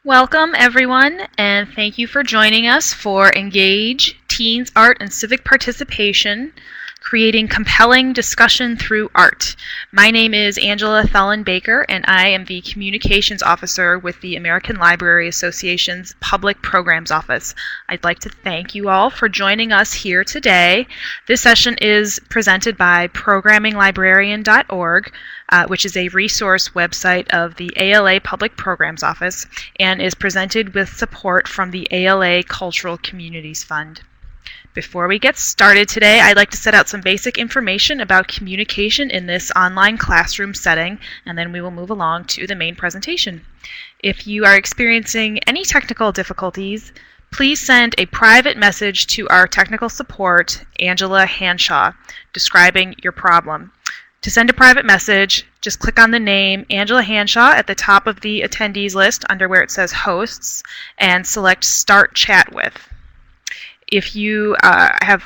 Welcome, everyone, and thank you for joining us for Engage Teens Art and Civic Participation, Creating Compelling Discussion Through Art. My name is Angela Thelen-Baker, and I am the Communications Officer with the American Library Association's Public Programs Office. I'd like to thank you all for joining us here today. This session is presented by programminglibrarian.org, which is a resource website of the ALA Public Programs Office, and is presented with support from the ALA Cultural Communities Fund. Before we get started today, I'd like to set out some basic information about communication in this online classroom setting, and then we will move along to the main presentation. If you are experiencing any technical difficulties, please send a private message to our technical support, Angela Hanshaw, describing your problem. To send a private message, just click on the name Angela Hanshaw at the top of the attendees list under where it says Hosts and select Start Chat With. If you have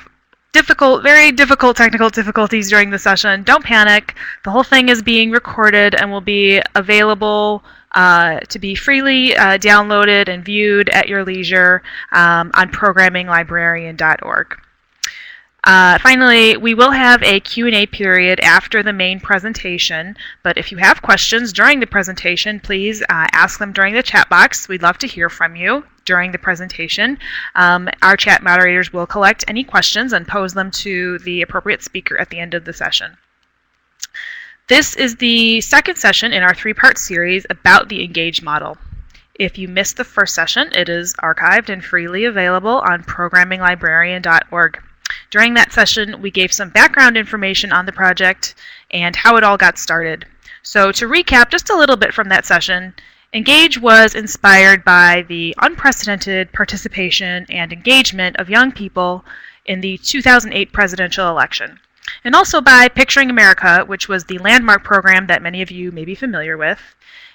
very difficult technical difficulties during the session, don't panic. The whole thing is being recorded and will be available to be freely downloaded and viewed at your leisure on programminglibrarian.org. Finally, we will have a Q&A period after the main presentation, but if you have questions during the presentation, please ask them during the chat box. We'd love to hear from you during the presentation. Our chat moderators will collect any questions and pose them to the appropriate speaker at the end of the session. This is the second session in our three-part series about the Engage model. If you missed the first session, it is archived and freely available on programminglibrarian.org. During that session, we gave some background information on the project and how it all got started. So to recap just a little bit from that session, Engage was inspired by the unprecedented participation and engagement of young people in the 2008 presidential election, and also by Picturing America, which was the landmark program that many of you may be familiar with,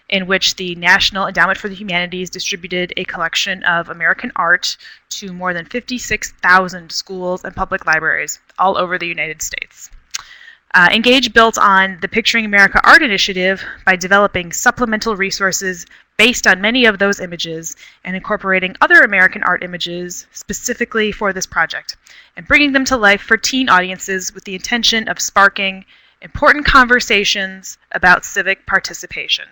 in which the National Endowment for the Humanities distributed a collection of American art to more than 56,000 schools and public libraries all over the United States. Engage built on the Picturing America Art Initiative by developing supplemental resources based on many of those images and incorporating other American art images specifically for this project, and bringing them to life for teen audiences with the intention of sparking important conversations about civic participation.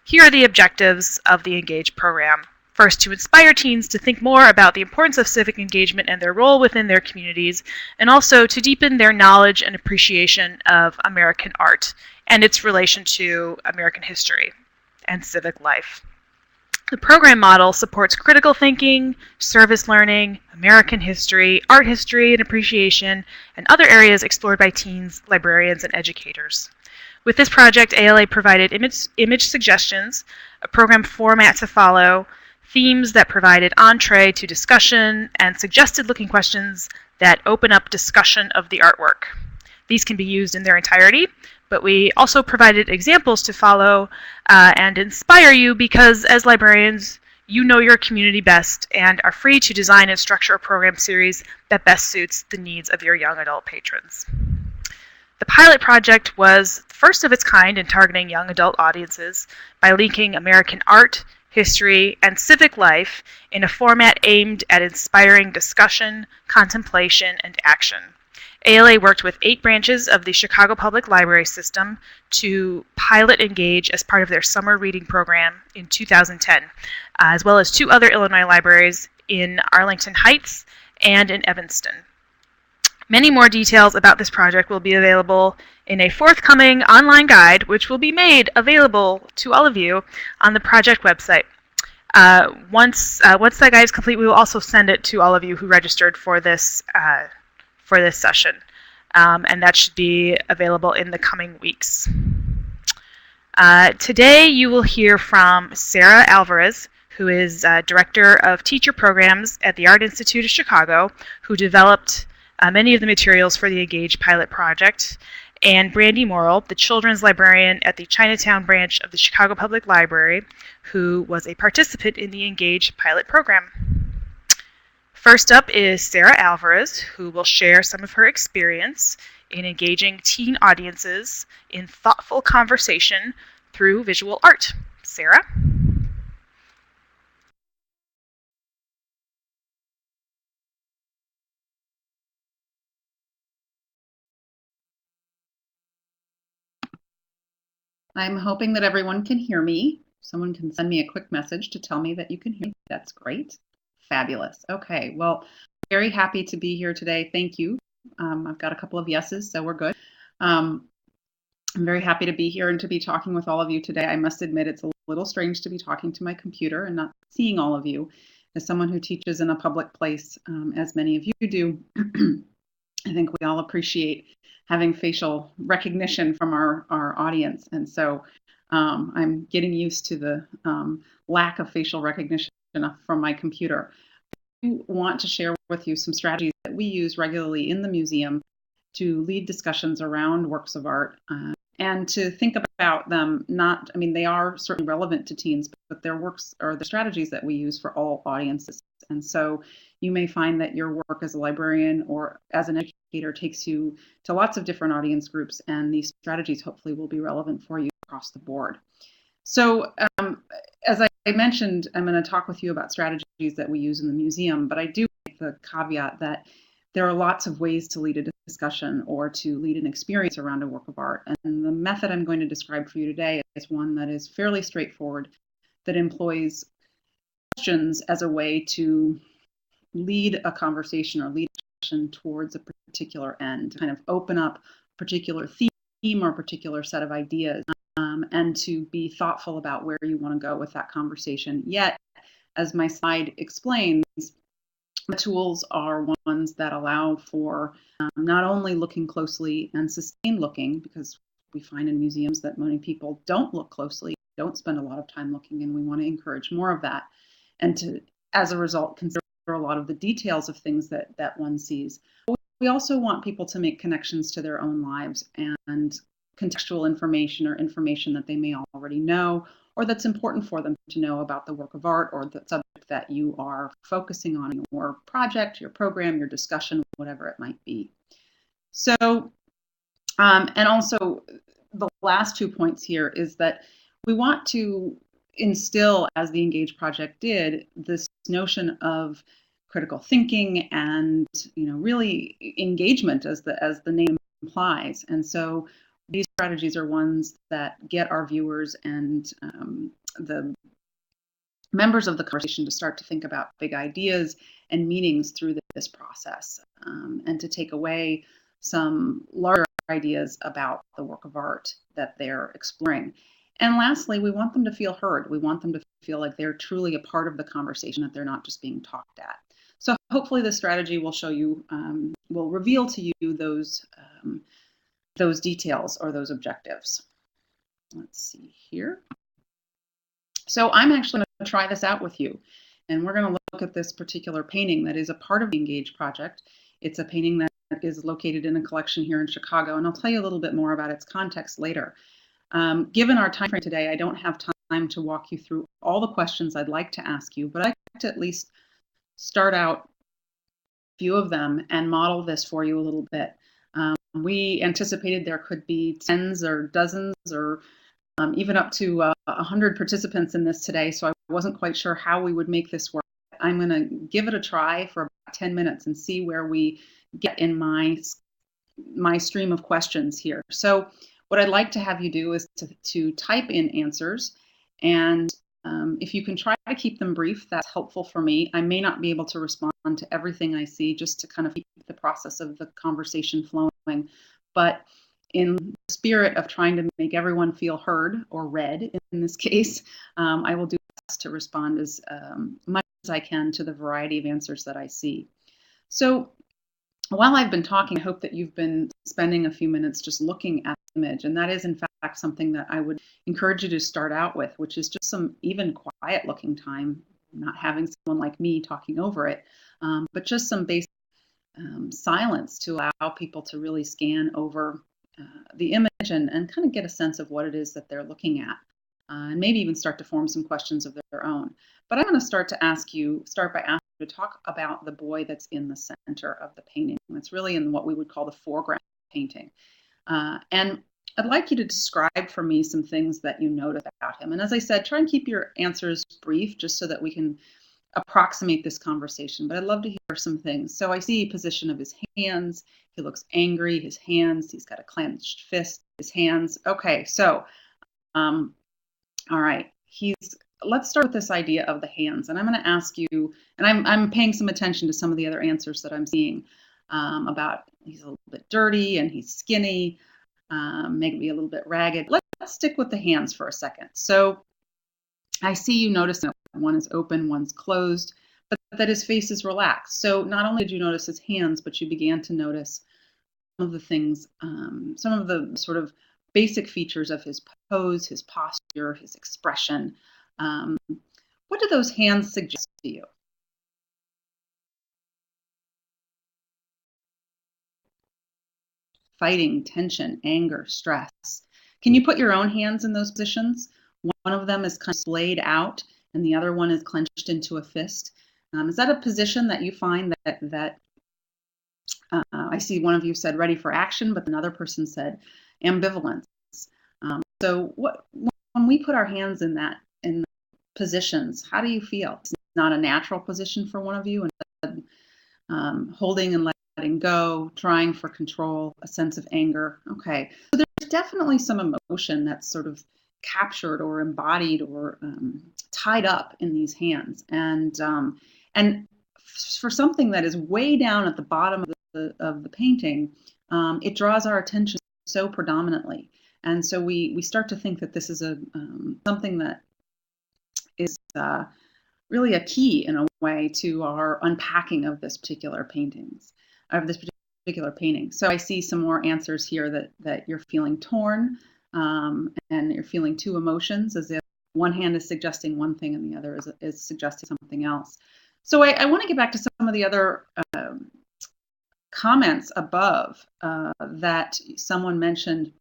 Here are the objectives of the Engage program. First, to inspire teens to think more about the importance of civic engagement and their role within their communities, and also to deepen their knowledge and appreciation of American art and its relation to American history and civic life. The program model supports critical thinking, service learning, American history, art history and appreciation, and other areas explored by teens, librarians, and educators. With this project, ALA provided image suggestions, a program format to follow, themes that provided entree to discussion, and suggested looking questions that open up discussion of the artwork. These can be used in their entirety, but we also provided examples to follow and inspire you because as librarians, you know your community best and are free to design and structure a program series that best suits the needs of your young adult patrons. The pilot project was the first of its kind in targeting young adult audiences by linking American art, history, and civic life in a format aimed at inspiring discussion, contemplation, and action. ALA worked with 8 branches of the Chicago Public Library System to pilot Engage as part of their summer reading program in 2010, as well as 2 other Illinois libraries in Arlington Heights and in Evanston. Many more details about this project will be available in a forthcoming online guide, which will be made available to all of you on the project website. Once that guide is complete, we will also send it to all of you who registered for this session, and that should be available in the coming weeks. Today, you will hear from Sarah Alvarez, who is Director of Teacher Programs at the Art Institute of Chicago, who developed many of the materials for the Engage pilot project, and Brandy Morrill, the children's librarian at the Chinatown branch of the Chicago Public Library, who was a participant in the Engage pilot program. First up is Sarah Alvarez, who will share some of her experience in engaging teen audiences in thoughtful conversation through visual art. Sarah? I'm hoping that everyone can hear me. Someone can send me a quick message to tell me that you can hear me. That's great. Fabulous. Okay, well, very happy to be here today. Thank you. I've got a couple of yeses, so we're good. I'm very happy to be here and to be talking with all of you today. I must admit it's a little strange to be talking to my computer and not seeing all of you. As someone who teaches in a public place, as many of you do, I think we all appreciate having facial recognition from our audience. And so I'm getting used to the lack of facial recognition from my computer. I want to share with you some strategies that we use regularly in the museum to lead discussions around works of art and to think about them they are certainly relevant to teens, but their works are the strategies that we use for all audiences. And so you may find that your work as a librarian or as an educator takes you to lots of different audience groups, and these strategies hopefully will be relevant for you across the board. So as I mentioned, I'm going to talk with you about strategies that we use in the museum, but I do make the caveat that there are lots of ways to lead a discussion or to lead an experience around a work of art. And the method I'm going to describe for you today is one that is fairly straightforward, that employs questions as a way to lead a conversation or lead a discussion towards a particular end, kind of open up a particular theme or a particular set of ideas, and to be thoughtful about where you want to go with that conversation. Yet, as my slide explains, the tools are ones that allow for not only looking closely and sustained looking, because we find in museums that many people don't look closely, don't spend a lot of time looking, and we want to encourage more of that. And to, as a result, consider a lot of the details of things that one sees. We also want people to make connections to their own lives and contextual information or information that they may already know, or that's important for them to know about the work of art or the subject that you are focusing on in your project, your program, your discussion, whatever it might be. So, and also the last 2 points here is that we want to instill, as the Engage project did, this notion of critical thinking and really engagement, as the name implies. And so these strategies are ones that get our viewers and the members of the conversation to start to think about big ideas and meanings through this process, and to take away some larger ideas about the work of art that they're exploring. And lastly, we want them to feel heard. We want them to feel like they're truly a part of the conversation, that they're not just being talked at. So hopefully this strategy will show you, will reveal to you those details or those objectives. Let's see here. So I'm actually going to try this out with you, and we're going to look at this particular painting that is a part of the Engage project. It's a painting that is located in a collection here in Chicago, and I'll tell you a little bit more about its context later. Given our time frame today, I don't have time to walk you through all the questions I'd like to ask you, but I'd like to at least start out a few of them and model this for you a little bit. We anticipated there could be tens or dozens or even up to 100 participants in this today, so I wasn't quite sure how we would make this work. I'm going to give it a try for about 10 minutes and see where we get in my stream of questions here. So what I'd like to have you do is to type in answers, and if you can try to keep them brief, that's helpful for me. I may not be able to respond to everything I see, just to kind of keep the process of the conversation flowing. But in the spirit of trying to make everyone feel heard, or read in this case, I will do my best to respond as much as I can to the variety of answers that I see. So while I've been talking, I hope that you've been spending a few minutes just looking at the image, and that is in fact something that I would encourage you to start out with, which is just some even quiet looking time, not having someone like me talking over it, but just some basic silence to allow people to really scan over the image and kind of get a sense of what it is that they're looking at, and maybe even start to form some questions of their own. But I'm going to start by asking you to talk about the boy that's in the center of the painting. It's really in what we would call the foreground painting. And I'd like you to describe for me some things that you notice about him. And as I said, try and keep your answers brief, just so that we can approximate this conversation. But I'd love to hear some things. So I see position of his hands. He looks angry, his hands, he's got a clenched fist, his hands. Okay, so All right. Let's start with this idea of the hands. And I'm going to ask you, and I'm paying some attention to some of the other answers that I'm seeing about he's a little bit dirty and he's skinny, maybe a little bit ragged. Let's stick with the hands for a second. So I see you notice that one is open, one's closed, but that his face is relaxed. So not only did you notice his hands, but you began to notice some of the things, some of the sort of basic features of his pose, his posture, his expression. What do those hands suggest to you? Fighting, tension, anger, stress. Can you put your own hands in those positions? One of them is kind of splayed out and the other one is clenched into a fist. Is that a position that you find that I see one of you said ready for action, but another person said ambivalence. So when we put our hands in positions, how do you feel? It's not a natural position for one of you, and holding and letting go, trying for control, a sense of anger. Okay, so there's definitely some emotion that's sort of captured or embodied or tied up in these hands, and for something that is way down at the bottom of the painting, it draws our attention so predominantly. And so we start to think that this is something that is really a key in a way to our unpacking of this particular painting. So I see some more answers here that you're feeling torn, and you're feeling two emotions, as if one hand is suggesting one thing and the other is suggesting something else. So I want to get back to some of the other comments above that someone mentioned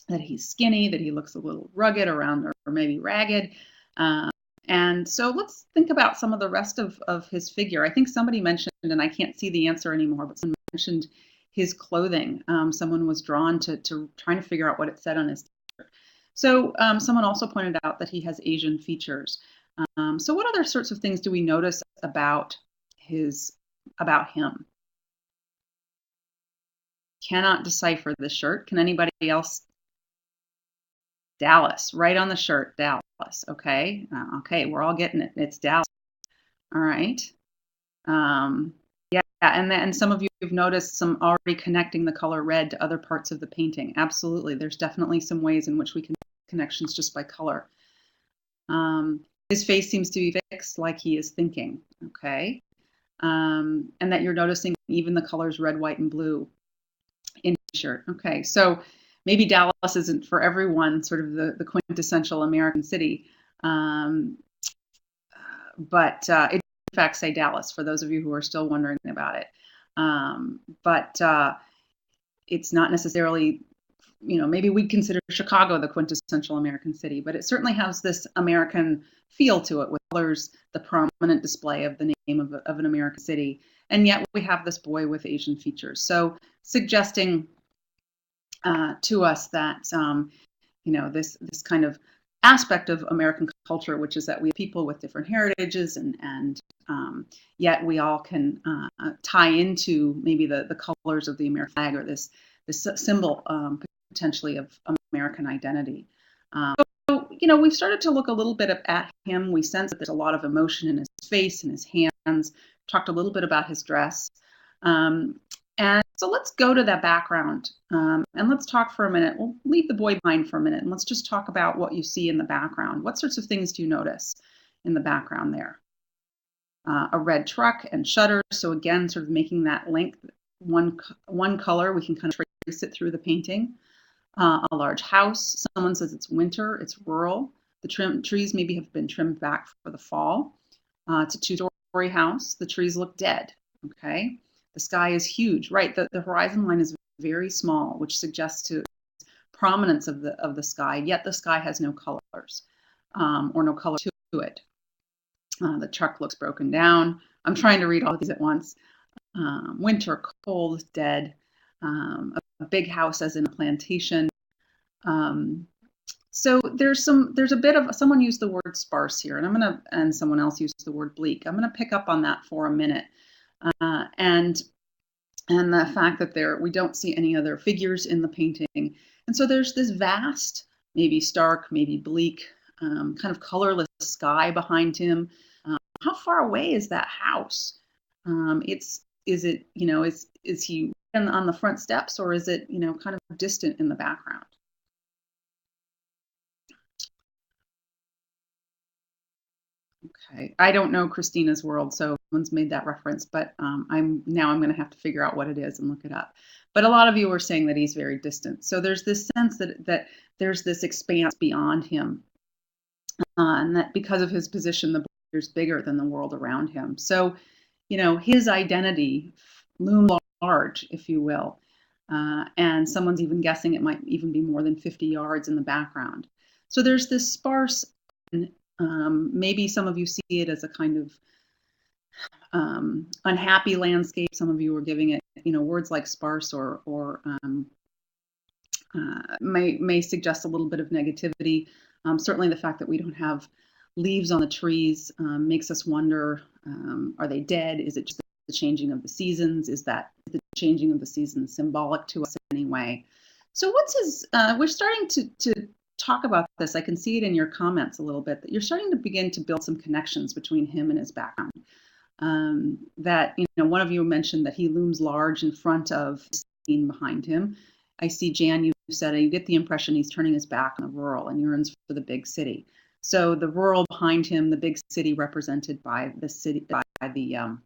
that he's skinny, that he looks a little rugged around or maybe ragged. And so let's think about some of the rest of his figure. I think somebody mentioned, and I can't see the answer anymore, but someone mentioned his clothing. Someone was drawn to trying to figure out what it said on his t-shirt. So someone also pointed out that he has Asian features. So what other sorts of things do we notice about him? Cannot decipher the shirt. Can anybody else? Dallas, right on the shirt, Dallas. Okay. Okay, we're all getting it. It's Dallas. All right. Yeah, and some of you have noticed some already connecting the color red to other parts of the painting. Absolutely. There's definitely some ways in which we can make connections just by color. His face seems to be fixed, like he is thinking. Okay. And that you're noticing even the colors red, white, and blue in the shirt. Okay, so maybe Dallas isn't for everyone sort of the quintessential American city, but it in fact say Dallas for those of you who are still wondering about it. But it's not necessarily, maybe we'd consider Chicago the quintessential American city, but it certainly has this American feel to it with colors, the prominent display of the name of an American city. And yet we have this boy with Asian features. So suggesting to us that, this kind of aspect of American culture, which is that we have people with different heritages and yet we all can tie into maybe the colors of the American flag or this symbol potentially of American identity. So, we've started to look a little bit at him. We sense that there's a lot of emotion in his face and his hands. Talked a little bit about his dress. And so let's go to that background and let's talk for a minute. We'll leave the boy behind for a minute and let's just talk about what you see in the background. What sorts of things do you notice in the background there? A red truck and shutters. So again, sort of making that link, one color, we can kind of trace it through the painting. A large house. Someone says it's winter, it's rural. The trees maybe have been trimmed back for the fall. It's a two-story house. The trees look dead, okay? The sky is huge, right? The horizon line is very small, which suggests to prominence of the sky, yet the sky has no colors or no color to it. The truck looks broken down. I'm trying to read all of these at once. Winter, cold, dead. A big house as in a plantation. So there's a bit of, someone used the word sparse here, and someone else used the word bleak. I'm gonna pick up on that for a minute. And the fact that we don't see any other figures in the painting. And so there's this vast, maybe stark, maybe bleak, kind of colorless sky behind him. How far away is that house? Is it, is he on the front steps, or is it, kind of distant in the background? Okay, I don't know Christina's world, so someone's made that reference, but I'm going to have to figure out what it is and look it up. But a lot of you are saying that he's very distant. So there's this sense that there's this expanse beyond him, and that because of his position, the border is bigger than the world around him. So, his identity looms large, if you will, and someone's even guessing it might even be more than 50 yards in the background. So there's this sparse. Maybe some of you see it as a kind of unhappy landscape. Some of you are giving it, words like sparse or may suggest a little bit of negativity. Certainly the fact that we don't have leaves on the trees makes us wonder, are they dead? Is it just the changing of the seasons? Is that the changing of the seasons symbolic to us in any way? So we're starting to talk about this. I can see it in your comments a little bit, that you're starting to begin to build some connections between him and his background. That, one of you mentioned that he looms large in front of the scene behind him. I see, Jan, you said you get the impression he's turning his back on the rural and yearns for the big city. So the rural behind him, the big city represented by the city, by the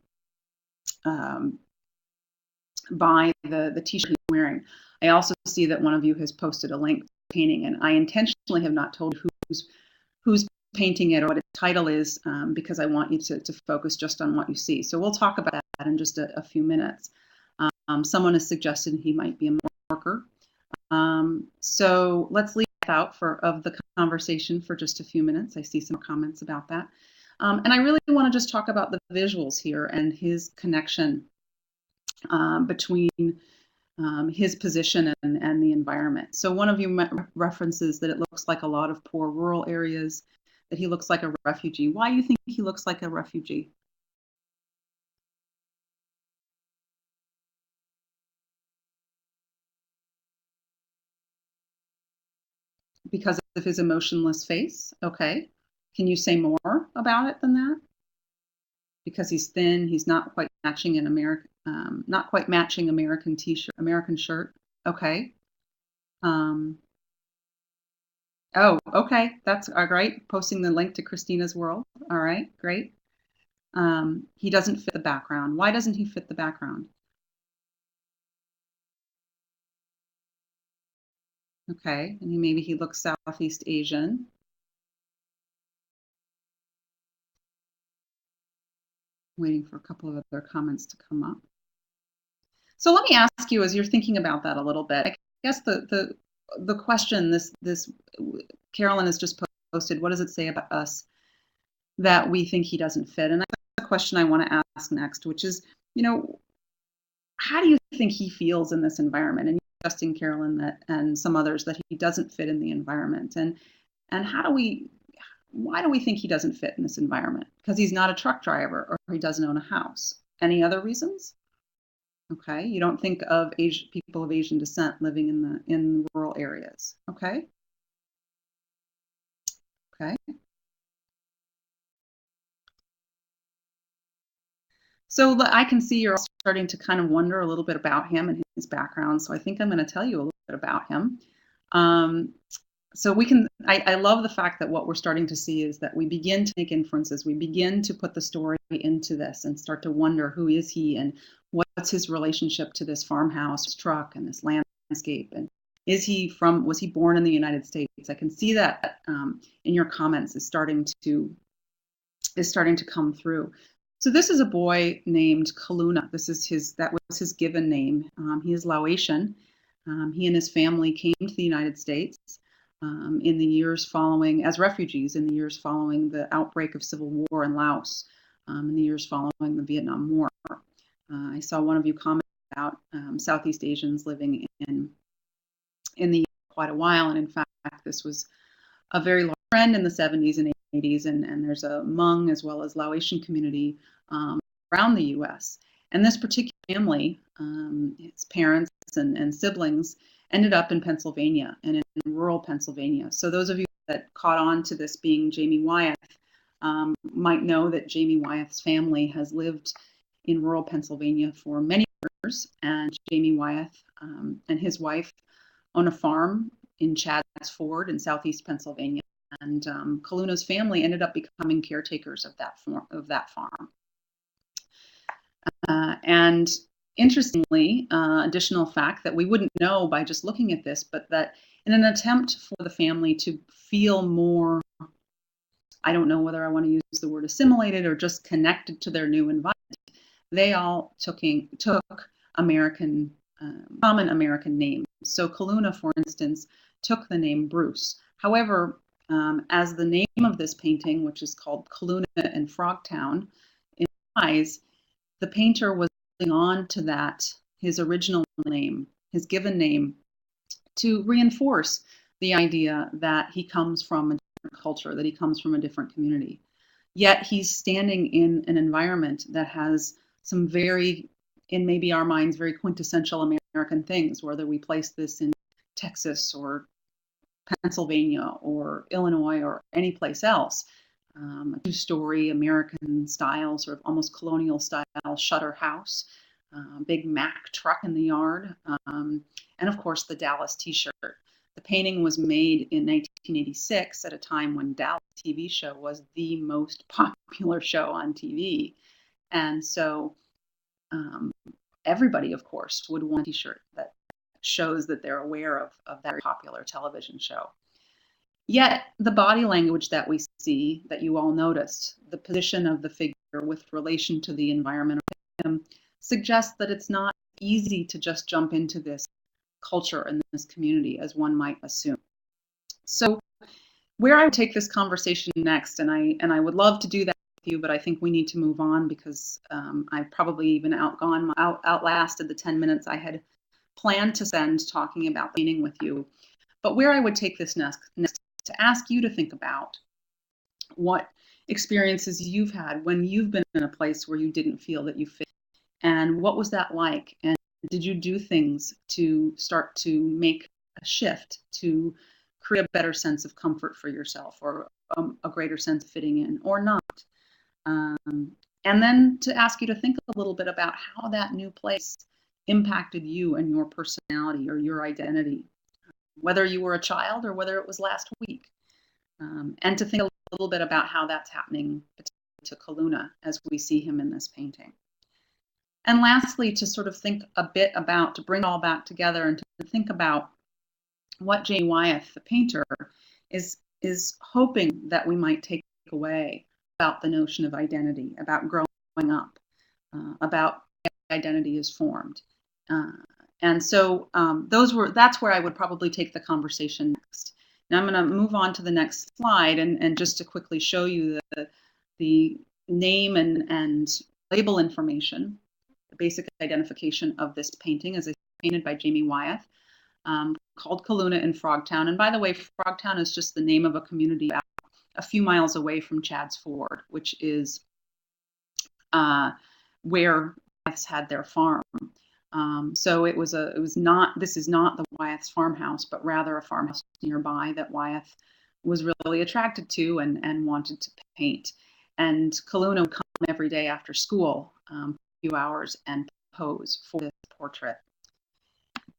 t-shirt he's wearing. I also see that one of you has posted a link to the painting, and I intentionally have not told you who's painting it or what its title is, because I want you to focus just on what you see. So we'll talk about that in just a few minutes. Someone has suggested he might be a worker. So let's leave that out of the conversation for just a few minutes. I see some comments about that. And I really want to just talk about the visuals here and his connection between his position and the environment. So one of you references that it looks like a lot of poor rural areas, that he looks like a refugee. Why do you think he looks like a refugee? Because of his emotionless face? Okay. Can you say more about it than that? Because he's thin, he's not quite matching American t-shirt, American shirt. Okay. Oh, okay. That's great. Posting the link to Christina's world. All right, great. He doesn't fit the background. Why doesn't he fit the background? Okay, and maybe he looks Southeast Asian. Waiting for a couple of other comments to come up. So let me ask you, as you're thinking about that a little bit, I guess the question this Carolyn has just posted, what does it say about us that we think he doesn't fit? And that's the question I want to ask next, which is, how do you think he feels in this environment? And you're suggesting, Carolyn, that and some others, that he doesn't fit in the environment. And why do we think he doesn't fit in this environment? Because he's not a truck driver, or he doesn't own a house. Any other reasons? Okay, you don't think of people of Asian descent living in rural areas. Okay. Okay. So I can see you're starting to kind of wonder a little bit about him and his background. So I think I'm going to tell you a little bit about him. So I love the fact that what we're starting to see is that we begin to make inferences. We begin to put the story into this and start to wonder, who is he and what's his relationship to this farmhouse, truck, and this landscape? And was he born in the United States? I can see that in your comments is starting to come through. So this is a boy named Kaluna. That was his given name. He is Laotian. He and his family came to the United States in the years following, as refugees, in the years following the outbreak of civil war in Laos, in the years following the Vietnam War. I saw one of you comment about Southeast Asians living in the US quite a while, and in fact, this was a very large trend in the 70s and 80s, and there's a Hmong as well as Laotian community around the U.S. And this particular family, its parents and siblings, ended up in Pennsylvania and in rural Pennsylvania. So those of you that caught on to this being Jamie Wyeth might know that Jamie Wyeth's family has lived in rural Pennsylvania for many years, and Jamie Wyeth and his wife own a farm in Chad's Ford in southeast Pennsylvania. And Kaluna's family ended up becoming caretakers of that farm. And interestingly, additional fact that we wouldn't know by just looking at this, but that in an attempt for the family to feel more, I don't know whether I want to use the word assimilated or just connected to their new environment, they all took American, common American names. So Kaluna, for instance, took the name Bruce. However, as the name of this painting, which is called Kaluna in Frogtown, implies, the painter was holding on to that, his original name, his given name, to reinforce the idea that he comes from a different culture, that he comes from a different community. Yet he's standing in an environment that has some very, in maybe our minds, very quintessential American things, whether we place this in Texas or Pennsylvania or Illinois or any place else. A two-story American style, sort of almost colonial style shutter house, big Mack truck in the yard, and of course the Dallas t-shirt. The painting was made in 1986 at a time when Dallas TV show was the most popular show on TV. And so everybody, of course, would want a t-shirt that shows that they're aware of that very popular television show. Yet the body language that we see, that you all noticed, the position of the figure with relation to the environment around him, suggests that it's not easy to just jump into this culture and this community as one might assume. So where I would take this conversation next, and I would love to do that with you, but I think we need to move on because I've probably even outlasted the 10 minutes I had planned to spend talking about the painting with you. But where I would take this next to ask you to think about what experiences you've had when you've been in a place where you didn't feel that you fit, and what was that like, and did you do things to start to make a shift to create a better sense of comfort for yourself, or a greater sense of fitting in, or not? And then to ask you to think a little bit about how that new place impacted you and your personality or your identity, whether you were a child or whether it was last week, and to think a little bit about how that's happening to Kaluna as we see him in this painting. And lastly, to sort of think a bit about, to bring it all back together and to think about what Jamie Wyeth, the painter, is hoping that we might take away about the notion of identity, about growing up, about how identity is formed. And so that's where I would probably take the conversation next. Now I'm going to move on to the next slide and just to quickly show you the name and label information, the basic identification of this painting as painted by Jamie Wyeth, called Kaluna in Frogtown. And by the way, Frogtown is just the name of a community a few miles away from Chad's Ford, which is where Wyeths had their farm. So this is not the Wyeth's farmhouse, but rather a farmhouse nearby that Wyeth was really attracted to and wanted to paint. And Kaluna would come every day after school, a few hours, and pose for this portrait.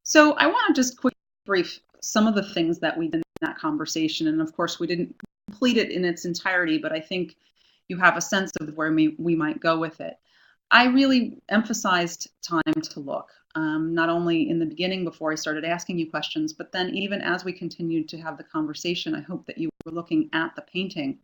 So I want to just quickly brief some of the things that we did in that conversation. And of course, we didn't complete it in its entirety, but I think you have a sense of where we might go with it. I really emphasized time to look, not only in the beginning before I started asking you questions, but then even as we continued to have the conversation, I hope that you were looking at the painting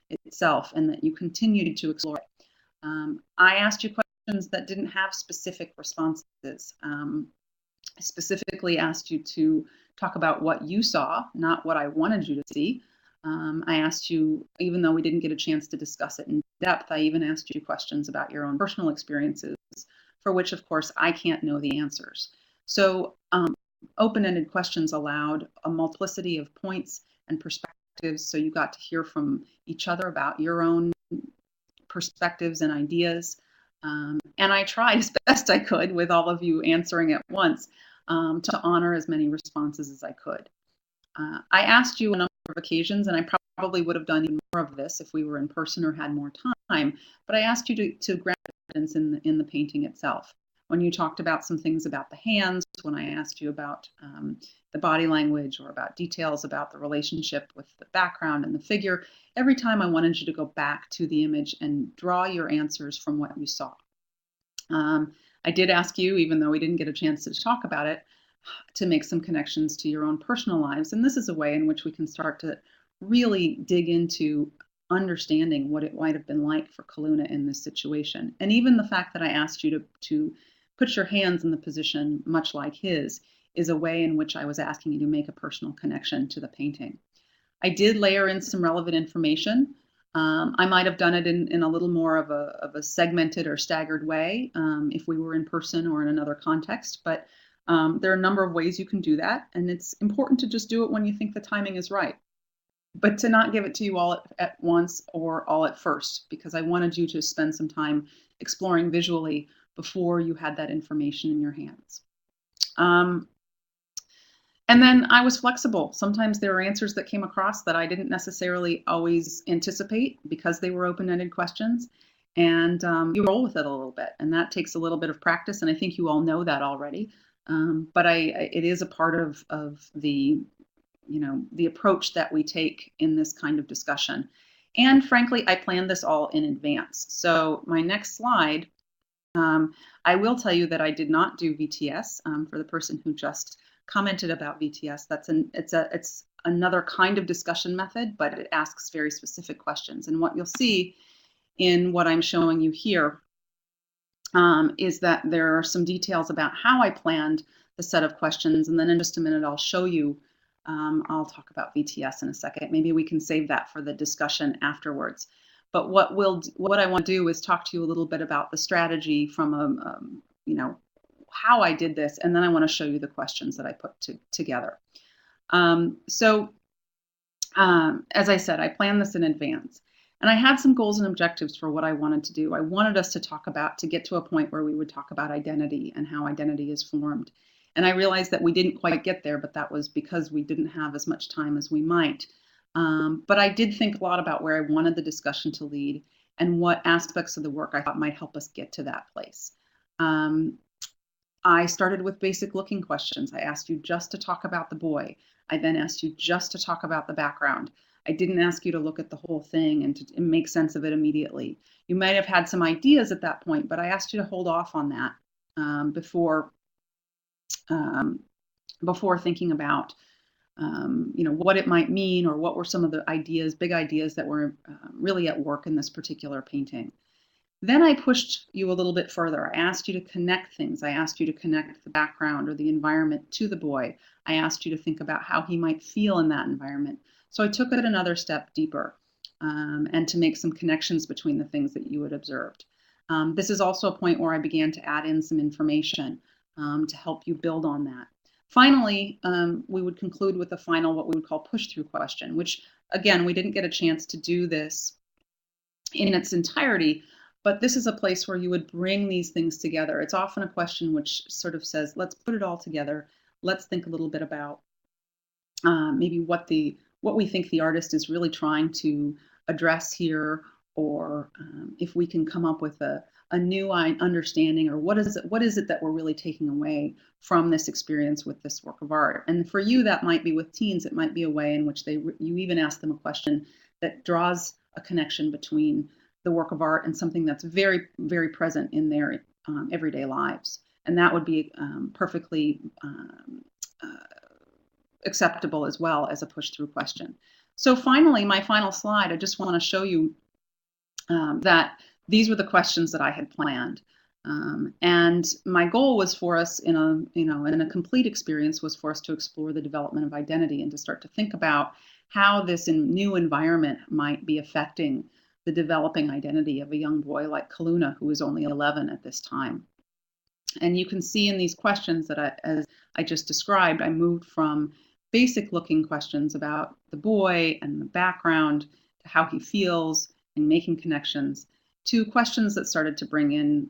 itself and that you continued to explore it. I asked you questions that didn't have specific responses. I specifically asked you to talk about what you saw, not what I wanted you to see. I asked you, even though we didn't get a chance to discuss it in depth, I even asked you questions about your own personal experiences, for which, of course, I can't know the answers. So open-ended questions allowed a multiplicity of points and perspectives, so you got to hear from each other about your own perspectives and ideas. And I tried as best I could with all of you answering at once. to honor as many responses as I could. I asked you a number of occasions, and I probably would have done even more of this if we were in person or had more time, but I asked you to grant evidence in the painting itself. When you talked about some things about the hands, when I asked you about the body language or about details about the relationship with the background and the figure, every time I wanted you to go back to the image and draw your answers from what you saw. I did ask you, even though we didn't get a chance to talk about it, to make some connections to your own personal lives. And this is a way in which we can start to really dig into understanding what it might have been like for Kaluna in this situation. And even the fact that I asked you to put your hands in the position much like his is a way in which I was asking you to make a personal connection to the painting. I did layer in some relevant information. I might have done it in a little more of a segmented or staggered way if we were in person or in another context, but there are a number of ways you can do that, and it's important to just do it when you think the timing is right, but to not give it to you all at once or all at first, because I wanted you to spend some time exploring visually before you had that information in your hands. And then I was flexible. Sometimes there were answers that came across that I didn't necessarily always anticipate because they were open-ended questions. And you roll with it a little bit. And that takes a little bit of practice. And I think you all know that already. But it is a part of the approach that we take in this kind of discussion. And frankly, I planned this all in advance. So my next slide, I will tell you that I did not do VTS for the person who just commented about VTS. It's another kind of discussion method, but it asks very specific questions. And what you'll see in what I'm showing you here is that there are some details about how I planned the set of questions. And then in just a minute, I'll show you, I'll talk about VTS in a second. Maybe we can save that for the discussion afterwards. But what I want to do is talk to you a little bit about the strategy from how I did this, and then I want to show you the questions that I put together. As I said, I planned this in advance, and I had some goals and objectives for what I wanted to do. I wanted us to get to a point where we would talk about identity and how identity is formed. And I realized that we didn't quite get there, but that was because we didn't have as much time as we might. But I did think a lot about where I wanted the discussion to lead and what aspects of the work I thought might help us get to that place. I started with basic looking questions. I asked you just to talk about the boy. I then asked you just to talk about the background. I didn't ask you to look at the whole thing and to make sense of it immediately. You might have had some ideas at that point, but I asked you to hold off on that before thinking about what it might mean, or what were some of the big ideas that were really at work in this particular painting. Then I pushed you a little bit further. I asked you to connect things. I asked you to connect the background or the environment to the boy. I asked you to think about how he might feel in that environment. So I took it another step deeper and to make some connections between the things that you had observed. This is also a point where I began to add in some information to help you build on that. Finally, we would conclude with what we would call push-through question, which, again, we didn't get a chance to do this in its entirety, but this is a place where you would bring these things together. It's often a question which sort of says, let's put it all together. Let's think a little bit about maybe what we think the artist is really trying to address here, or if we can come up with a new understanding, or what is it that we're really taking away from this experience with this work of art. And for you, that might be with teens. It might be a way in which you even ask them a question that draws a connection between the work of art and something that's very, very present in their everyday lives. And that would be perfectly acceptable as well as a push-through question. So finally, my final slide, I just want to show you that these were the questions that I had planned. And my goal was for us in a complete experience was for us to explore the development of identity and to start to think about how this new environment might be affecting the developing identity of a young boy like Kaluna, who is only 11 at this time. And you can see in these questions that as I just described, I moved from basic looking questions about the boy and the background to how he feels and making connections, to questions that started to bring in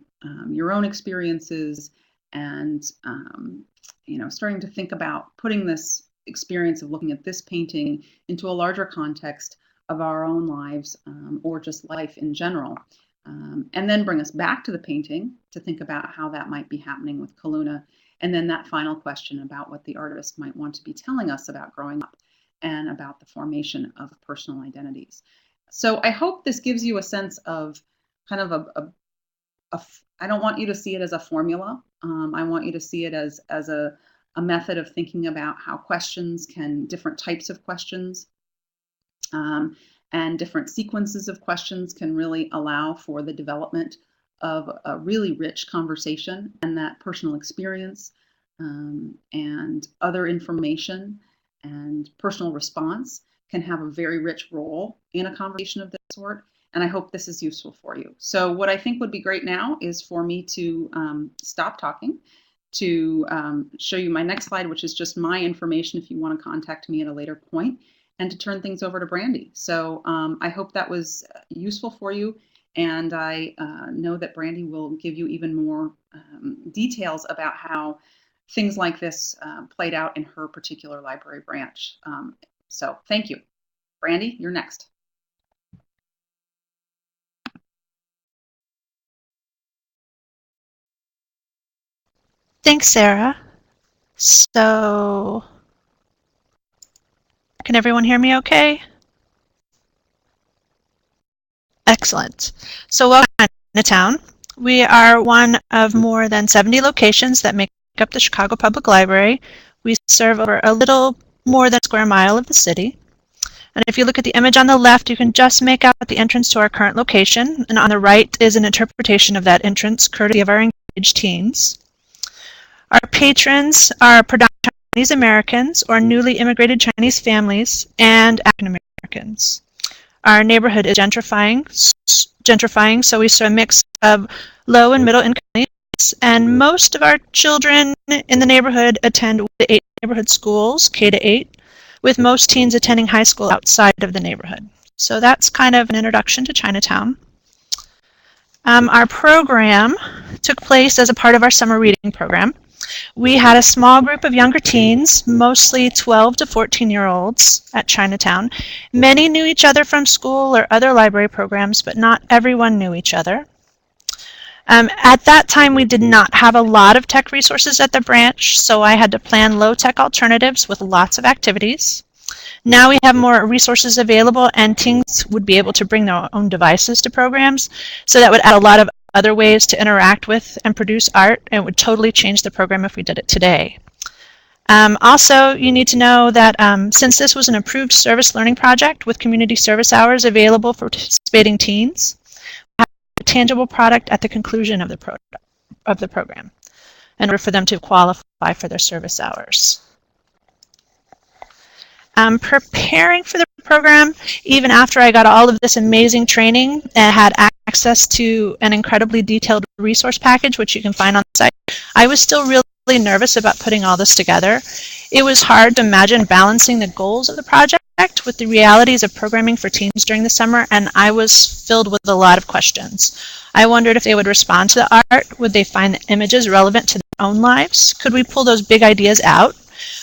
your own experiences and starting to think about putting this experience of looking at this painting into a larger context of our own lives, or just life in general. And then bring us back to the painting to think about how that might be happening with Kaluna. And then that final question about what the artist might want to be telling us about growing up and about the formation of personal identities. So I hope this gives you a sense of kind of I don't want you to see it as a formula. I want you to see it as a method of thinking about how different types of questions, and different sequences of questions can really allow for the development of a really rich conversation, and that personal experience, and other information and personal response can have a very rich role in a conversation of this sort. And I hope this is useful for you. So what I think would be great now is for me to stop talking, to show you my next slide, which is just my information if you want to contact me at a later point, and to turn things over to Brandy. So I hope that was useful for you. And I know that Brandy will give you even more details about how things like this played out in her particular library branch. So thank you. Brandy, you're next. Thanks, Sarah. So, can everyone hear me okay? Excellent. So welcome to Chinatown. We are one of more than 70 locations that make up the Chicago Public Library. We serve over a little more than a square mile of the city. And if you look at the image on the left, you can just make out the entrance to our current location. And on the right is an interpretation of that entrance, courtesy of our engaged teens. Our patrons are predominantly Chinese Americans or newly immigrated Chinese families and African Americans. Our neighborhood is gentrifying, so we serve a mix of low and middle income families, and most of our children in the neighborhood attend the 8 neighborhood schools, K-8, with most teens attending high school outside of the neighborhood. So that's kind of an introduction to Chinatown. Our program took place as a part of our summer reading program. We had a small group of younger teens, mostly 12 to 14-year-olds at Chinatown. Many knew each other from school or other library programs, but not everyone knew each other. At that time, we did not have a lot of tech resources at the branch, so I had to plan low-tech alternatives with lots of activities. Now we have more resources available, and teens would be able to bring their own devices to programs, so that would add a lot of other ways to interact with and produce art, and it would totally change the program if we did it today. Also, you need to know that since this was an approved service learning project with community service hours available for participating teens, we have a tangible product at the conclusion of the program in order for them to qualify for their service hours. Preparing for the program, even after I got all of this amazing training and had access to an incredibly detailed resource package, which you can find on the site, I was still really nervous about putting all this together. It was hard to imagine balancing the goals of the project with the realities of programming for teens during the summer, and I was filled with a lot of questions. I wondered if they would respond to the art. Would they find the images relevant to their own lives? Could we pull those big ideas out?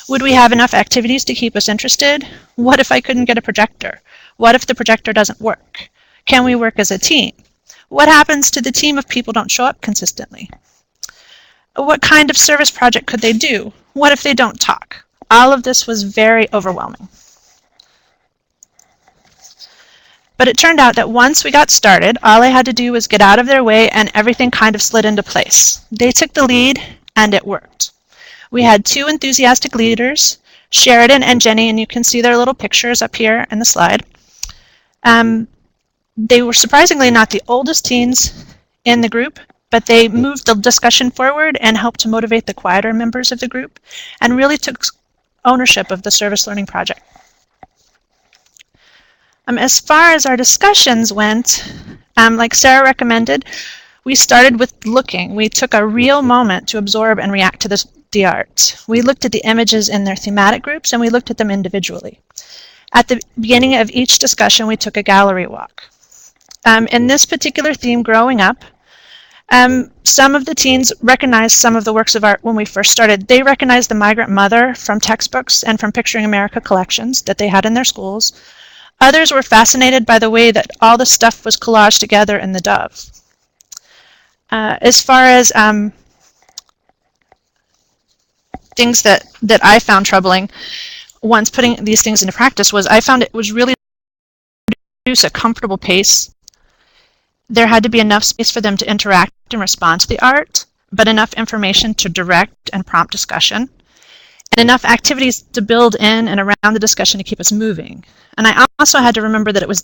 Would we have enough activities to keep us interested? What if I couldn't get a projector? What if the projector doesn't work? Can we work as a team? What happens to the team if people don't show up consistently? What kind of service project could they do? What if they don't talk? All of this was very overwhelming. But it turned out that once we got started, all I had to do was get out of their way and everything kind of slid into place. They took the lead and it worked. We had 2 enthusiastic leaders, Sheridan and Jenny, and you can see their little pictures up here in the slide. They were surprisingly not the oldest teens in the group, but they moved the discussion forward and helped to motivate the quieter members of the group and really took ownership of the service learning project. As far as our discussions went, like Sarah recommended, we started with looking. We took a real moment to absorb and react to the art. We looked at the images in their thematic groups and we looked at them individually. At the beginning of each discussion, we took a gallery walk. In this particular theme, growing up, Some of the teens recognized some of the works of art when we first started. They recognized the Migrant Mother from textbooks and from Picturing America collections that they had in their schools. Others were fascinated by the way that all the stuff was collaged together in the Dove. As far as things that I found troubling once putting these things into practice was I found it was really to produce a comfortable pace. There had to be enough space for them to interact and respond to the art, but enough information to direct and prompt discussion, and enough activities to build in and around the discussion to keep us moving. And I also had to remember that it was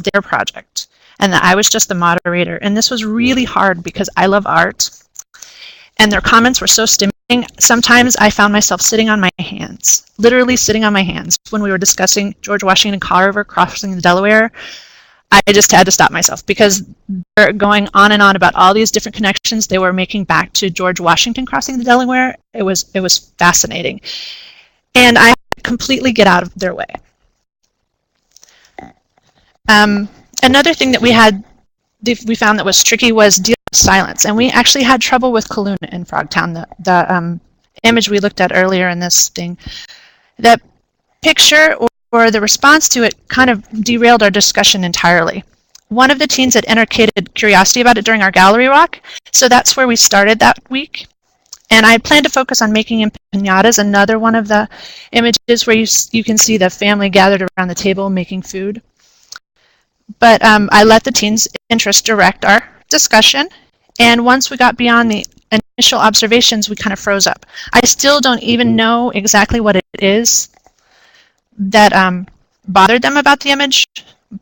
their project, and that I was just the moderator. And this was really hard because I love art, and their comments were so stimulating. Sometimes I found myself sitting on my hands, literally sitting on my hands when we were discussing George Washington Carver crossing the Delaware. I just had to stop myself because they're going on and on about all these different connections they were making back to George Washington crossing the Delaware. It was fascinating. And I had to completely get out of their way. Another thing that we found that was tricky was dealing with silence. And we actually had trouble with Kaluna in Frogtown, the image we looked at earlier in this thing. The picture or the response to it kind of derailed our discussion entirely. One of the teens had indicated curiosity about it during our gallery walk, so that's where we started that week. And I planned to focus on making piñatas, another one of the images where you can see the family gathered around the table making food. But I let the teens' interest direct our discussion, and once we got beyond the initial observations, we kind of froze up. I still don't even know exactly what it is that bothered them about the image,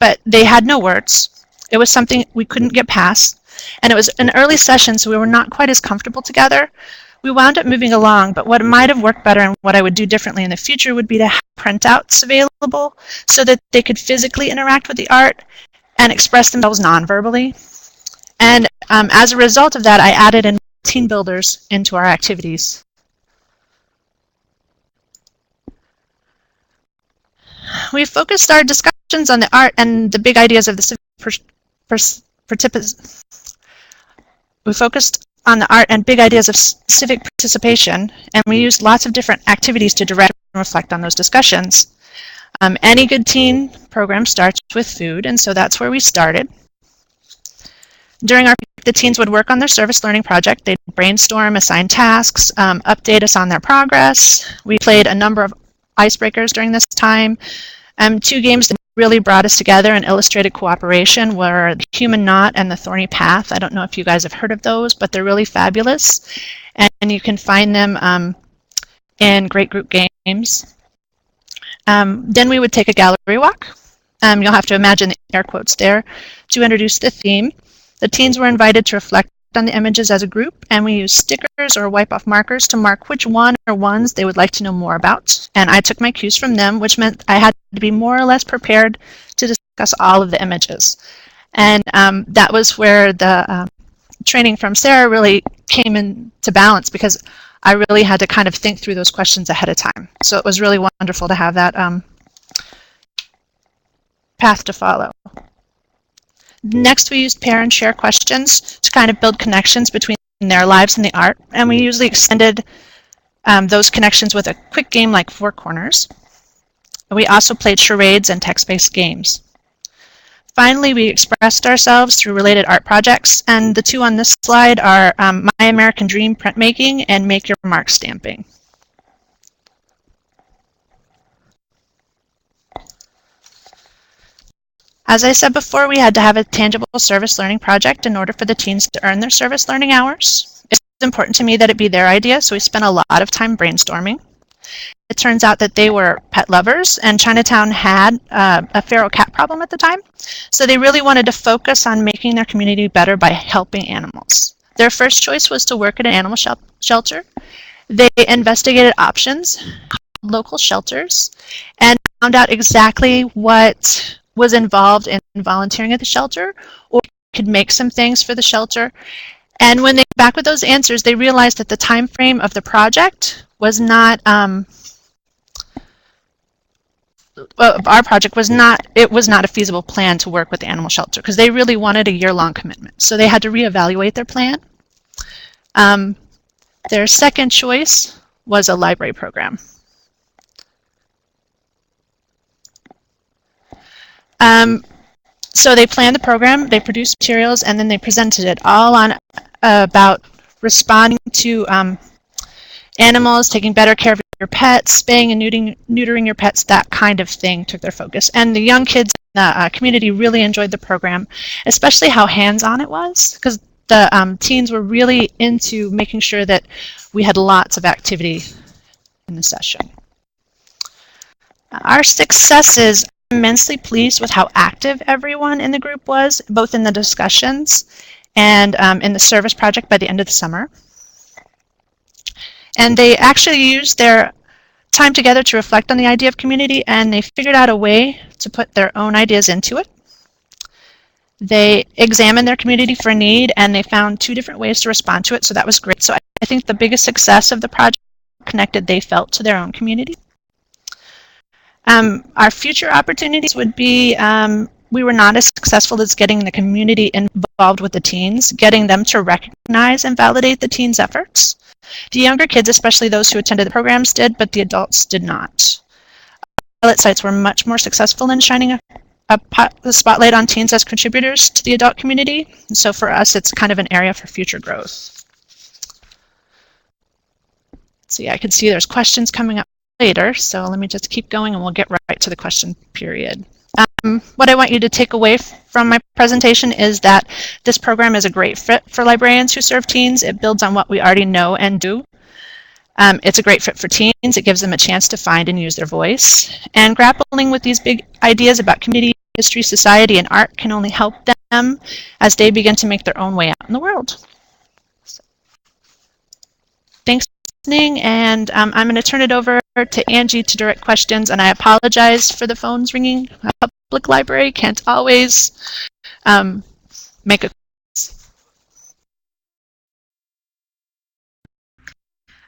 but they had no words. It was something we couldn't get past, and it was an early session, so we were not quite as comfortable together. We wound up moving along, but what might have worked better and what I would do differently in the future would be to have printouts available so that they could physically interact with the art and express themselves non-verbally. And as a result of that, I added in teen builders into our activities. We focused our discussions on the art and the big ideas of the civic participation, and we used lots of different activities to direct and reflect on those discussions. Any good teen program starts with food, and so that's where we started. During our week, the teens would work on their service learning project. They'd brainstorm, assign tasks, update us on their progress. We played a number of icebreakers during this time. Two games that really brought us together and illustrated cooperation were the Human Knot and the Thorny Path. I don't know if you guys have heard of those, but they're really fabulous. And you can find them in great group games. Then we would take a gallery walk. You'll have to imagine the air quotes there to introduce the theme. The teens were invited to reflect on the images as a group, and we used stickers or wipe-off markers to mark which one or ones they would like to know more about. And I took my cues from them, which meant I had to be more or less prepared to discuss all of the images. And that was where the training from Sarah really came into balance, because I really had to kind of think through those questions ahead of time. So it was really wonderful to have that path to follow. Next, we used pair and share questions to kind of build connections between their lives and the art, and we usually extended those connections with a quick game like Four Corners. We also played charades and text-based games. Finally, we expressed ourselves through related art projects, and the two on this slide are My American Dream printmaking and Make Your Mark stamping. As I said before, we had to have a tangible service learning project in order for the teens to earn their service learning hours. It's important to me that it be their idea, so we spent a lot of time brainstorming. It turns out that they were pet lovers, and Chinatown had a feral cat problem at the time, so they really wanted to focus on making their community better by helping animals. Their first choice was to work at an animal shelter. They investigated options, local shelters, and found out exactly what was involved in volunteering at the shelter, or could make some things for the shelter. And when they came back with those answers, they realized that the time frame of the project was not of our project was not a feasible plan to work with the animal shelter because they really wanted a year-long commitment. So they had to reevaluate their plan. Their second choice was a library program. So they planned the program, they produced materials, and then they presented it all on about responding to animals, taking better care of your pets, spaying and neutering your pets, that kind of thing took their focus. And the young kids in the community really enjoyed the program, especially how hands-on it was, because the teens were really into making sure that we had lots of activity in the session. Our successes, I'm immensely pleased with how active everyone in the group was, both in the discussions and in the service project by the end of the summer. And they actually used their time together to reflect on the idea of community, and they figured out a way to put their own ideas into it. They examined their community for a need, and they found 2 different ways to respond to it, so that was great. So I think the biggest success of the project connected they felt to their own community. Our future opportunities would be, we were not as successful as getting the community involved with the teens, getting them to recognize and validate the teens' efforts. The younger kids, especially those who attended the programs, did, but the adults did not. Pilot sites were much more successful in shining a spotlight on teens as contributors to the adult community. And so for us, it's kind of an area for future growth. So yeah, I can see there's questions coming up later, so let me just keep going and we'll get right to the question period. What I want you to take away from my presentation is that this program is a great fit for librarians who serve teens. It builds on what we already know and do. It's a great fit for teens. It gives them a chance to find and use their voice. And grappling with these big ideas about community, history, society, and art can only help them as they begin to make their own way out in the world. So, thanks for listening, and I'm going to turn it over to Angie to direct questions, and I apologize for the phones ringing. A public library can't always make a.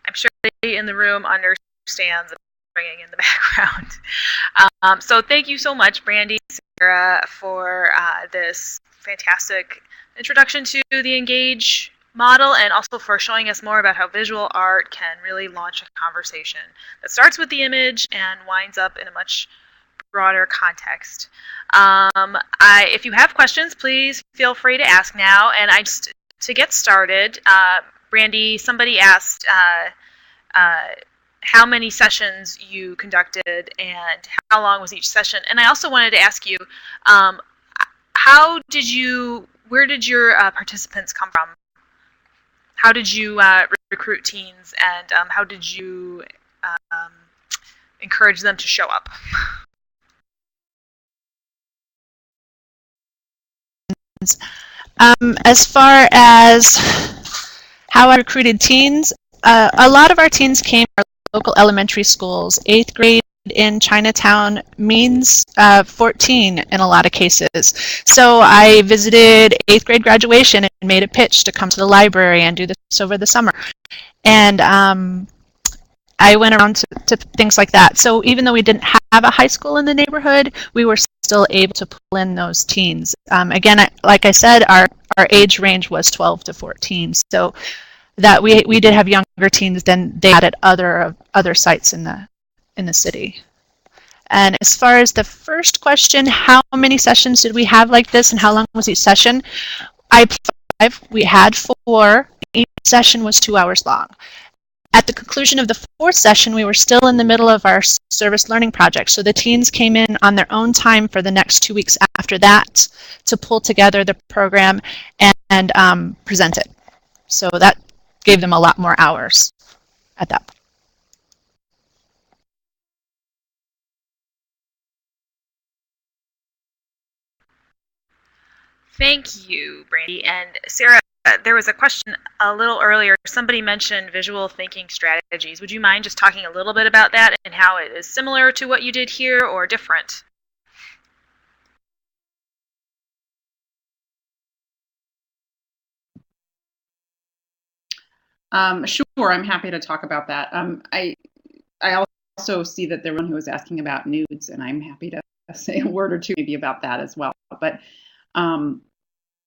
I'm sure everybody in the room understands the ringing in the background. So thank you so much, Brandy and Sarah, for this fantastic introduction to the Engage model, and also for showing us more about how visual art can really launch a conversation that starts with the image and winds up in a much broader context. If you have questions, please feel free to ask now. And to get started, Brandy, somebody asked how many sessions you conducted and how long was each session. And I also wanted to ask you, where did your participants come from? How did you recruit teens, and how did you encourage them to show up? As far as how I recruited teens, a lot of our teens came from our local elementary schools. 8th grade in Chinatown means 14 in a lot of cases. So I visited 8th grade graduation and made a pitch to come to the library and do this over the summer. And I went around to things like that. So even though we didn't have a high school in the neighborhood, we were still able to pull in those teens. Again, like I said, our age range was 12 to 14. So that we did have younger teens than they had at other sites in the city. And as far as the first question, how many sessions did we have like this and how long was each session? We had 4. Each session was 2 hours long. At the conclusion of the 4th session, we were still in the middle of our service learning project. So the teens came in on their own time for the next 2 weeks after that to pull together the program and present it. So that gave them a lot more hours at that point. Thank you, Brandy. And Sarah, there was a question a little earlier. Somebody mentioned visual thinking strategies. Would you mind just talking a little bit about that and how it is similar to what you did here or different? Sure, I'm happy to talk about that. I also also see that there was one who was asking about nudes, and I'm happy to say a word or two maybe about that as well. But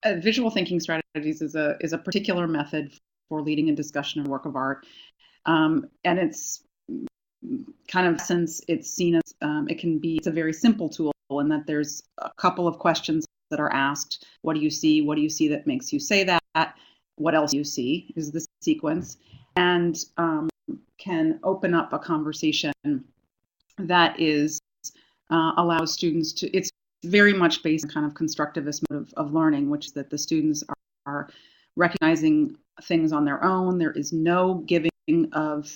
visual thinking strategies is a particular method for leading a discussion of a work of art, and it's kind of, since it's seen as it's a very simple tool in that there's a couple of questions that are asked. What do you see? What do you see that makes you say that? What else do you see is the sequence, and can open up a conversation that is allows students to, it's very much based on kind of constructivist mode of learning, which is that the students are recognizing things on their own. There is no giving of,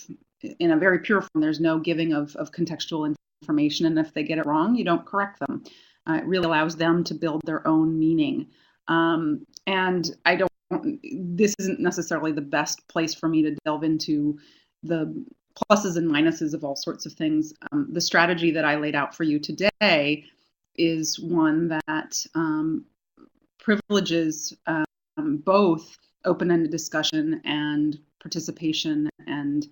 in a very pure form, there's no giving of contextual information, and if they get it wrong, you don't correct them. It really allows them to build their own meaning. And this isn't necessarily the best place for me to delve into the pluses and minuses of all sorts of things. The strategy that I laid out for you today is one that privileges both open-ended discussion and participation and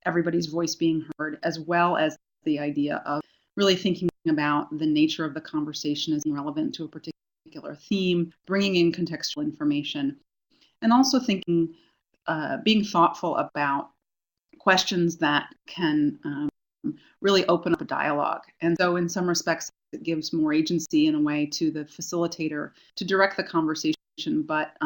everybody's voice being heard, as well as the idea of really thinking about the nature of the conversation as relevant to a particular theme, bringing in contextual information, and also thinking, being thoughtful about questions that can really open up a dialogue. And so in some respects, it gives more agency in a way to the facilitator to direct the conversation, but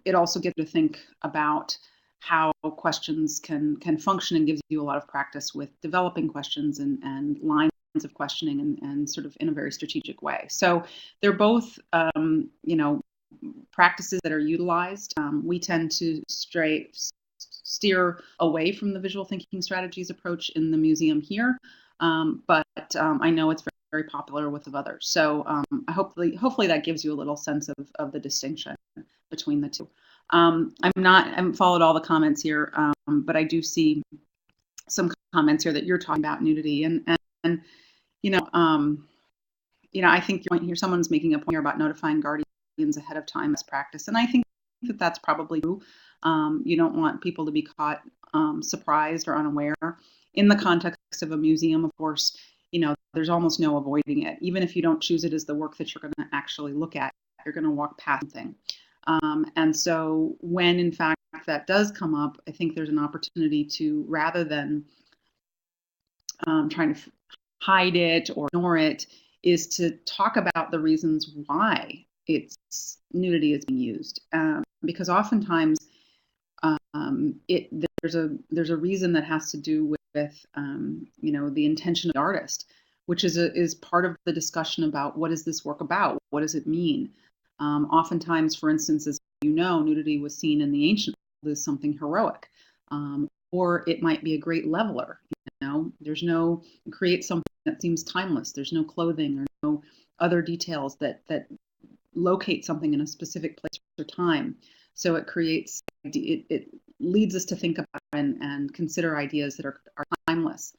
it also gets you to think about how questions can function, and gives you a lot of practice with developing questions and lines of questioning and sort of in a very strategic way. So they're both, practices that are utilized. We tend to steer away from the visual thinking strategies approach in the museum here, but I know it's very, very popular with others. So hopefully that gives you a little sense of the distinction between the two. I haven't followed all the comments here, but I do see some comments here that you're talking about nudity, and I think your point here, someone's making a point here about notifying guardians ahead of time as practice, and I think that that's probably true. You don't want people to be caught surprised or unaware. In the context of a museum, of course, there's almost no avoiding it. Even if you don't choose it as the work that you're going to actually look at, you're going to walk past something. And so when, in fact, that does come up, I think there's an opportunity to, rather than trying to hide it or ignore it, is to talk about the reasons why nudity is being used. Because oftentimes there's a reason that has to do with the intention of the artist, which is part of the discussion about what is this work about? What does it mean? Oftentimes, for instance, as nudity was seen in the ancient world as something heroic, or it might be a great leveler. Create something that seems timeless. There's no clothing or no other details that locate something in a specific place or time. So it leads us to think about and consider ideas that are timeless.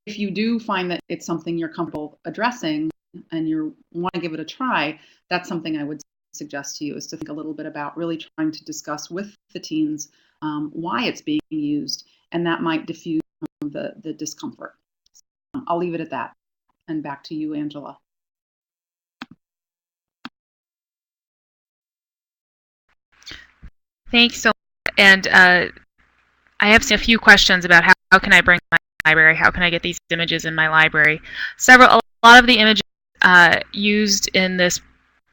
If you do find that it's something you're comfortable addressing and you want to give it a try, that's something I would suggest to you, is to think a little bit about really trying to discuss with the teens why it's being used, and that might diffuse the discomfort. I'll leave it at that, and back to you, Angela. Thanks so much. And I have seen a few questions about how can I bring my library, how can I get these images in my library. A lot of the images used in this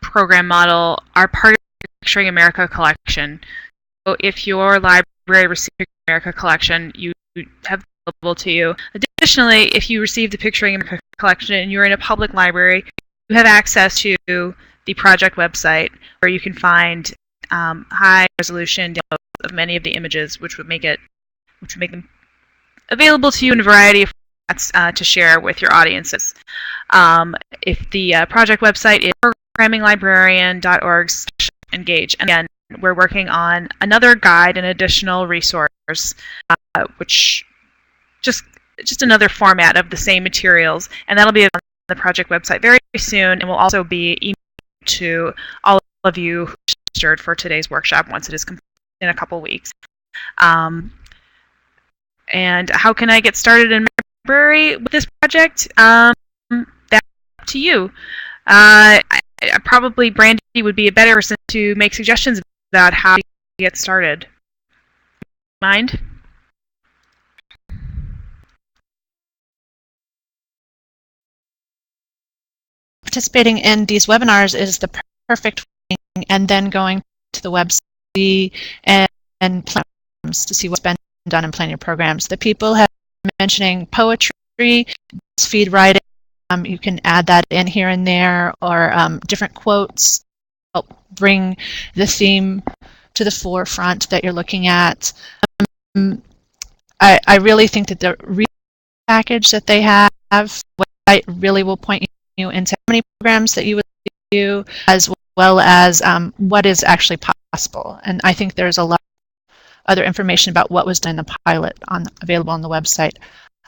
program model are part of the Picturing America collection. So if your library received the Picturing America collection, you have it available to you. Additionally, if you receive the Picturing America collection and you're in a public library, you have access to the project website, where you can find high resolution downloads of many of the images, which would make them available to you in a variety of formats to share with your audiences. If the project website is programminglibrarian.org/engage. And again, we're working on another guide, an additional resource, which just another format of the same materials, and that'll be on the project website very soon, and will also be emailed to all of you who registered for today's workshop once it is complete in a couple weeks. And how can I get started in library with this project? That's up to you. Probably Brandy would be a better person to make suggestions about how to get started. Mind? Participating in these webinars is the perfect thing, and then going to the website and plans to see what's been done in planning programs. The people have been mentioning poetry, feed writing. You can add that in here and there, or different quotes help bring the theme to the forefront that you're looking at. I really think that the package that they have website really will point you into how many programs that you would do, as well as what is actually possible. And I think there's a lot of other information about what was done in the pilot available on the website.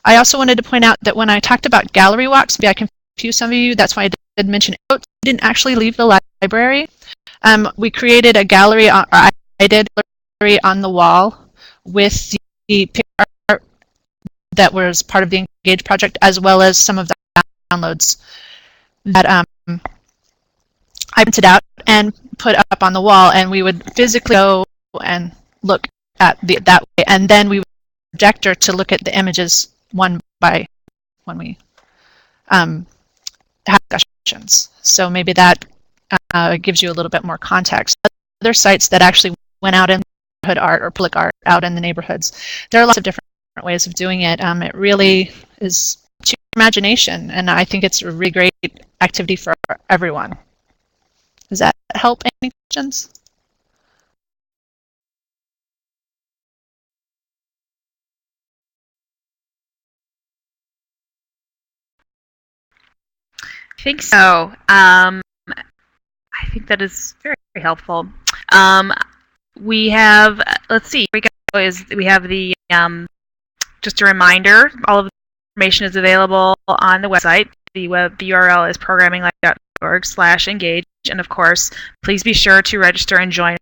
I also wanted to point out that when I talked about gallery walks, maybe I confused some of you. That's why I did mention it. I didn't actually leave the library. We created a gallery, or I did a gallery on the wall with the picture art that was part of the Engage project, as well as some of the downloads that I printed out and put up on the wall, and we would physically go and look at that way, and then we would use a projector to look at the images one by when we have discussions. So maybe that gives you a little bit more context. Other sites that actually went out in neighborhood art or public art out in the neighborhoods, there are lots of different ways of doing it. It really is to your imagination, and I think it's a really great activity for everyone. Does that help? Any questions? I think so. I think that is very, very helpful. We have, let's see, we have the, just a reminder, all of the information is available on the website. The URL is programminglife.org/engage. And of course, please be sure to register and join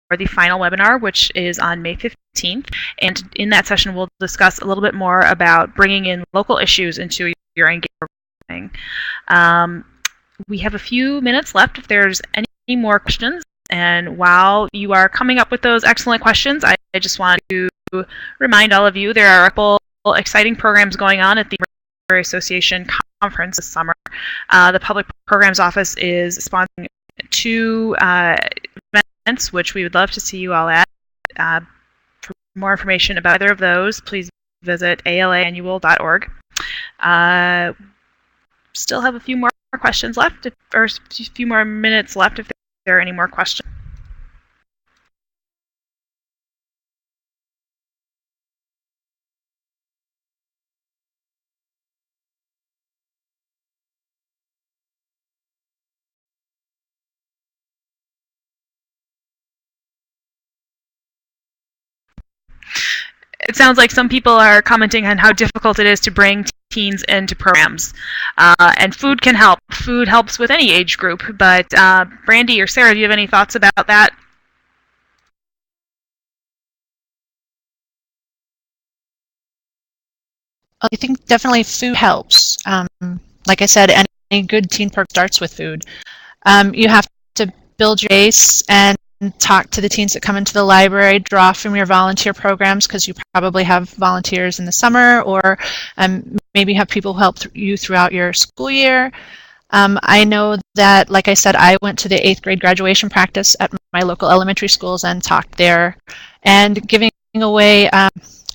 for the final webinar, which is on May 15th. And in that session, we'll discuss a little bit more about bringing in local issues into your engagement programming. We have a few minutes left if there's any more questions. And while you are coming up with those excellent questions, I just want to remind all of you there are a couple exciting programs going on at the Library Association conference this summer. The Public Programs Office is sponsoring 2 events, which we would love to see you all at. For more information about either of those, please visit alaannual.org. Still have a few more questions left, or a few more minutes left if there are any more questions. It sounds like some people are commenting on how difficult it is to bring teens into programs. And food can help. Food helps with any age group. But Brandy or Sarah, do you have any thoughts about that? I think definitely food helps. Like I said, any good teen program starts with food. You have to build your base and talk to the teens that come into the library, draw from your volunteer programs, because you probably have volunteers in the summer, or maybe have people who help you throughout your school year. I know that, like I said, I went to the 8th grade graduation practice at my local elementary schools and talked there, and giving away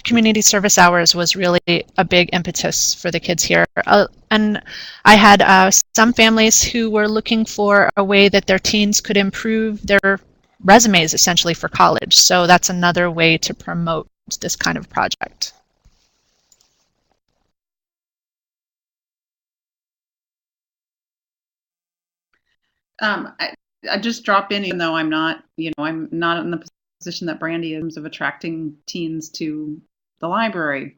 community service hours was really a big impetus for the kids here. And I had some families who were looking for a way that their teens could improve their resumes essentially for college. So that's another way to promote this kind of project. I just drop in, even though I'm not, I'm not in the position that Brandy is in terms of attracting teens to the library.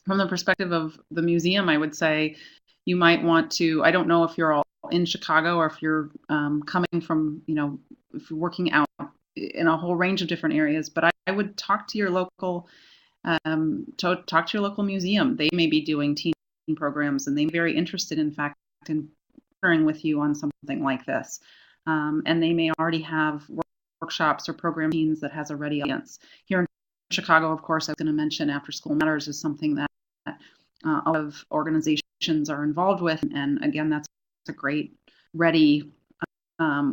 From the perspective of the museum, I would say you might want to, I don't know if you're all in Chicago or if you're coming from, if you're working out in a whole range of different areas, but I would talk to your local Talk to your local museum. They may be doing teen programs, and they're very interested, in fact, in partnering with you on something like this. And they may already have workshops or program teams that has a ready audience. Here in Chicago, of course, I was going to mention After School Matters is something that a lot of organizations are involved with. And again, that's a great ready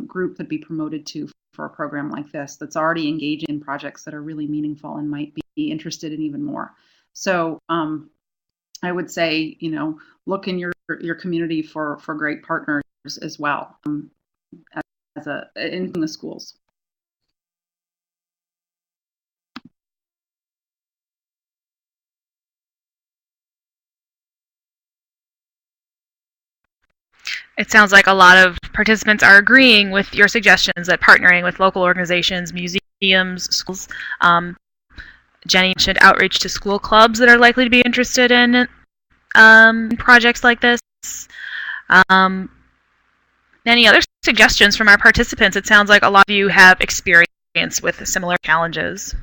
group that'd be promoted to for a program like this that's already engaging in projects that are really meaningful and might be interested in even more. So I would say, look in your community for great partners as well, in the schools. It sounds like a lot of participants are agreeing with your suggestions that partnering with local organizations, museums, schools. Jenny mentioned outreach to school clubs that are likely to be interested in projects like this. Any other suggestions from our participants? It sounds like a lot of you have experience with similar challenges.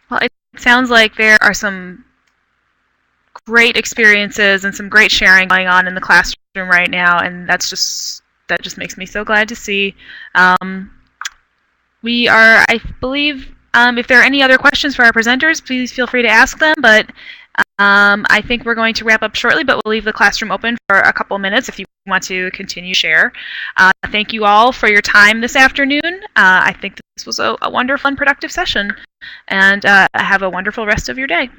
Well, it sounds like there are some great experiences and some great sharing going on in the classroom right now, and that just makes me so glad to see. We are, I believe, if there are any other questions for our presenters, please feel free to ask them, but I think we're going to wrap up shortly, but we'll leave the classroom open for a couple minutes if you want to continue to share. Thank you all for your time this afternoon. I think this was a wonderful and productive session, and have a wonderful rest of your day.